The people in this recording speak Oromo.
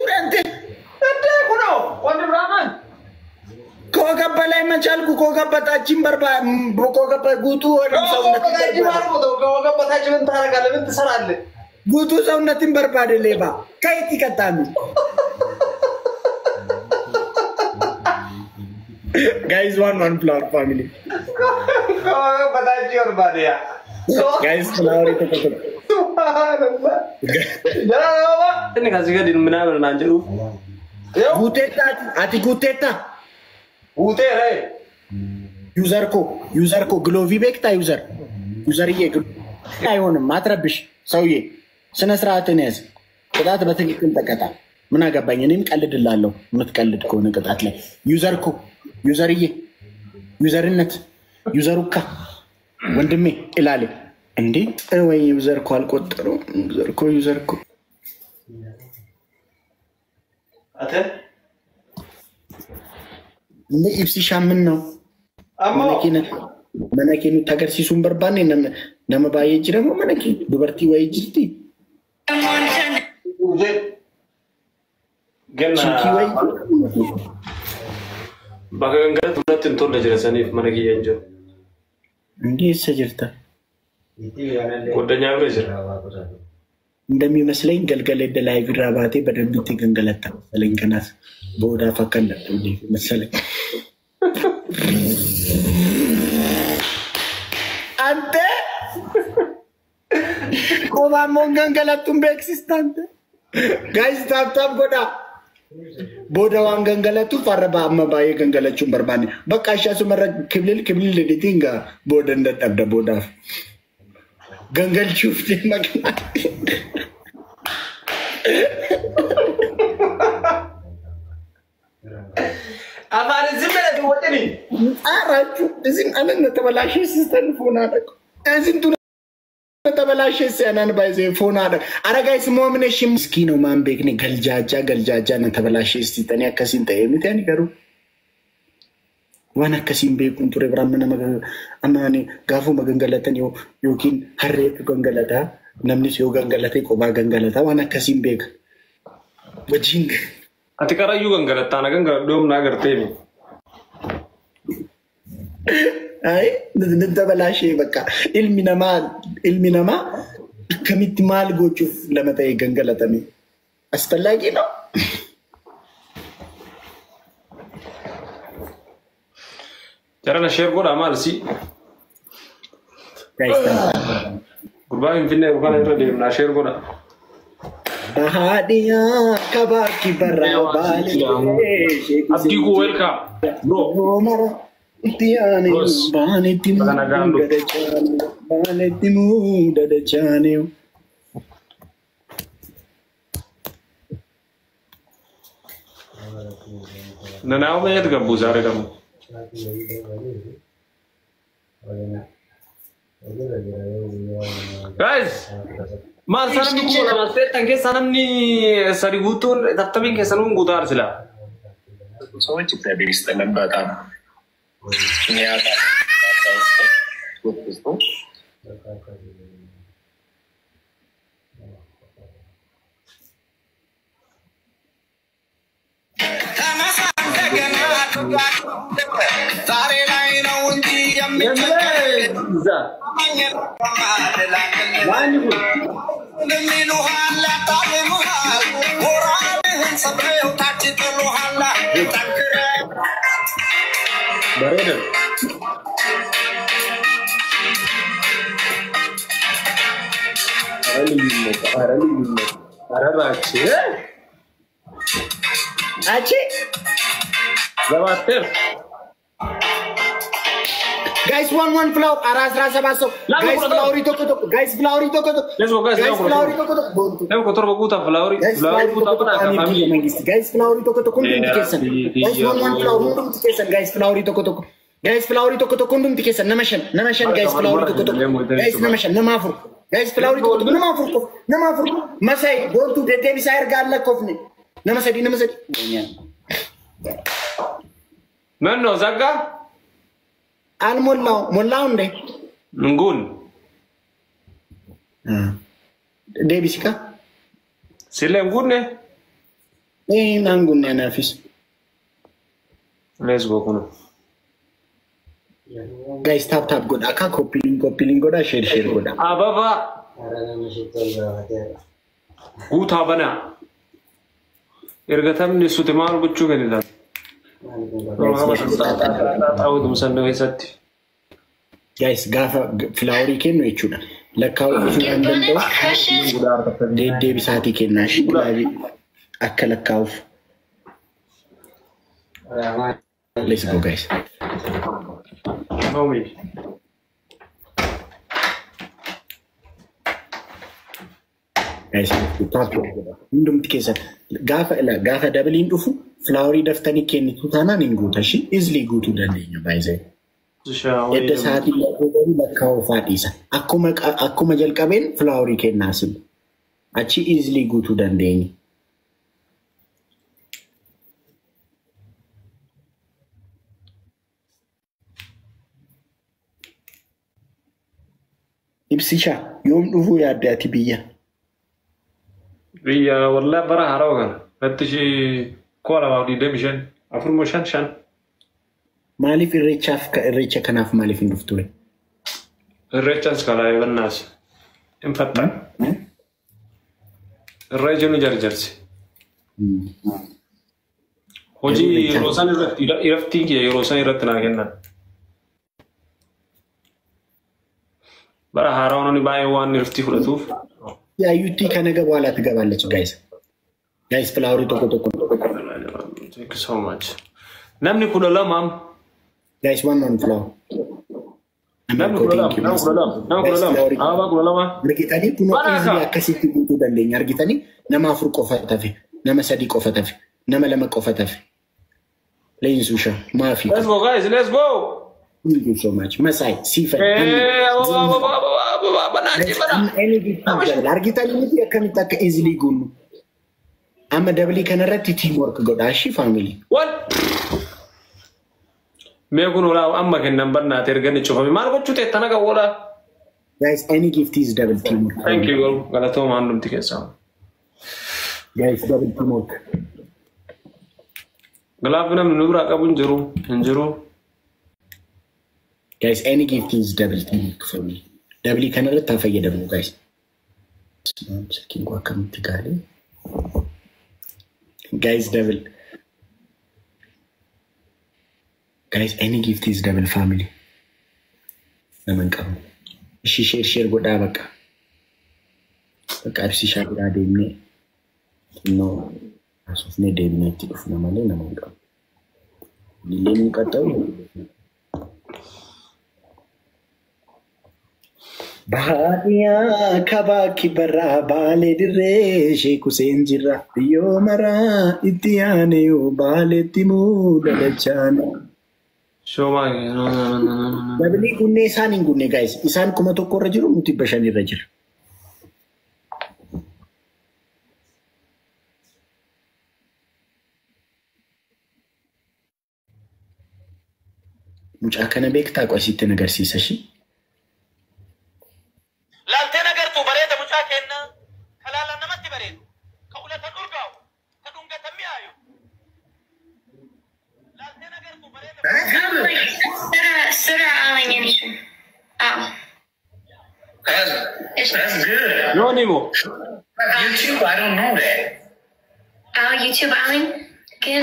أنت كنو وندم رحمن كوكب بلاي ما شالكو كوكب بتاعشين بربا كوكب بقوتو كوكب بتاعشين من تارا قال من تسرع قوتو سونتين بربا دليبا كايتي كتامي Guys, one flower family. बताइए और बादिया. Guys, flower itu betul. Subhanallah. Jangan apa? Ini kasih ke di mana nanti lu. Guteta, ati guteta. Gute, hey. User ko, glovi bekta user. User ye. Ayon, matrabish. Sauye. Senasraatın ez. Kedat betekil takata. Mana gabanya ini kalid lallo. Mat kalid ko ne kedat le. User ko. Userye, usernet, useruka. Wandeme ilale. Indi, anyway, user call kotro, user ko. Ate? Indi ipsi shaman no. Amma. Manakinu tagar si sumber bani nama bayi jira mo manaki. Dubarti wayi jirti. Chiki wayi. Bagaimana tuh tentu lejeresan if mana kian jo? Ini sejerta. Kodanya apa sih? Ndami maslain galgale da live rabati badan biti gangalata. Salin kanas. Boda fakan da tuli masalin. Ante? Koma mon gangalatum be existante. Guys, tap goda. Boda wang gangalatu farba amma baye gangalachum barbani. Bakasha sumara kiblil editinga boda ndat abda boda. Gangal chufte magna. Apa zimela tu buat ni? Arachu, zim anan natabalashe system phone ada. Azin tu natabalashe se anan baise phone ada. Ara guys mu'mine shimskino man bekne galjaja natabalashe system ya kasin taye mitani karu. Wana kasin bekun ture brahmana amani gafu magangalatan yokin harre gangalata namni se gangalate ko ba gangalata wana kasin bek. Bajing. Ati kara yu gangalata na gangal dom na garte ni. Ay, natabalashe baka ilmi nama kamit mal gochuf lamata e gangalata mi. Asfalagi no. Cara na share goda amal si. Guys, Gurba infinite bukan itu dia na share goda. Bahadiya kabaki barabali. Abdi ko welcome, bro. Tiane bane timu dada chane. Nanaw na yat gabu sare kamu. Guys, mal sanam ni ko namaste tangke sanam ni saributun taptabin ke sanum gutar sila. ሰዎች እግዚአብሔር ይስጥልን በጣም ኒያታ ዛሬ ላይ ነው እንጂ Bareder. Achi. Zawater. Guys, one flower. Aras rasa masuk. Guys, flower itu kotok. Guys, flower itu kotok. Let's go, guys. Guys, flower itu kotok. Aku kotor baguta flower. Flower puta apa nak kami? Guys, flower itu kotok kundum tikesan. Guys, one flower kundum tikesan. Guys, flower itu kotok. Guys, flower itu kotok kundum tikesan. Namashan. Guys, flower itu kotok. Guys, namashan. Namafur. Guys, flower itu kotok. Namafur. Masai, don't do the Davis air gala kofne. Namasadi. Mana zaga? Al molau nde. Ngun. Davis ka? Sila ngun ne? Nangunni anaafis. Let's go kuno. Guys, tap godha. Akka copy link godha, share godha. Ababa. Guutaa bana. Ergatamni suti maal gochuu kennitan? Ta'uutum sannoo keessatti. Guys, gaafa filaaworii kennu jechuudha. Lakkaa'uu dhufuu kan danda'u deebisaatii kennaa akka lakkaa'uuf. Let's go, guys. Guys, hundumti keessa gaafa dabaliin dhufu filaaworii daftanii kennitu taanaan hin guuta shi easily guutuu dandeenya baay'ee. Edda sa'aatii lakkaa'uuf haadhiisa. Akkuma jalqabeen filaaworii kennaasin achi easily guutuu dandeenya. Ibsishaa yoom dhufuu yaadde ati biyya? Biyya walaa bara haaraa kana irratti kola baafdii deemishan afurmoo shan. Maaliif irreecha kanaaf maaliif hin dhuftu? Irreechas kalaa eegannaas hin fattan. Irreecha nu jarjarsi. Hojii yeroo isaan irratti yeroo isaan irratti naa kennan. Bara haaraa onani baay'ee waan irratti fudhatuuf. Yaayuutti kana gabaalaatti gabaalachi guys. Guys filaaworii tokko. Thank you so much. Namni kudha lamaam. Guys, one flower. Nama kudha lama. Argitanii kunoo easily akkasitti guutuu dandeenya. Argitanii nama 4 qofa tafe, nama 3 qofa tafe, nama 2 qofa tafe. Leensusha maafi. Let's go guys, let's go. Thank you so much. Masai, Sifa. Argitanii miti akkamitti akka easily guunnu. Amma dabalii kanarratti teamwork godhaa shi family. What? Meekun olaa amma kennan barnaate ergan cufame maal gochuu teettana gawwala. Guys, any gift is double teamwork. Thank you. Galatooma handumti keessaa. Guys, double teamwork. Galaafii namni nu biraa qabu hin jiru. Guys, any gift is double teamwork for me. Double kanarratti haa fayyadamu guys. Silkiin koo akkamitti gaarii. Guys, double. Guys, any gift is double family. Naman qabu. Share godhaa bakka. Bakka absishaa biraa deemnee. No. Asufnee deemnee itti dhufna malee naman qabu. Illee nu qaxxa'u. Baadiyyaa kabaaki barraa baalee dirree sheeku seen jirra. Yoo maraa itti yaane yoo baaleetti muudadachaana. Dabali gunne isaan hin gunne guys. Isaan 1,000 irra jiru nuti 500 irra jira. Mucaa kana beektaa qo'asitti nagarsiisa shi. Laaltee nagartuu bareeda mucaa kenna. Kalaalaan namatti bareedu. Ka ulatan urgaa'u. Ka dhungatan mi'aayu. Laaltee nagartuu bareeda. Sura alanyanishin. Oh. That's good. No, Nemo. YouTube, I don't know that. Oh, YouTube Alan? Good.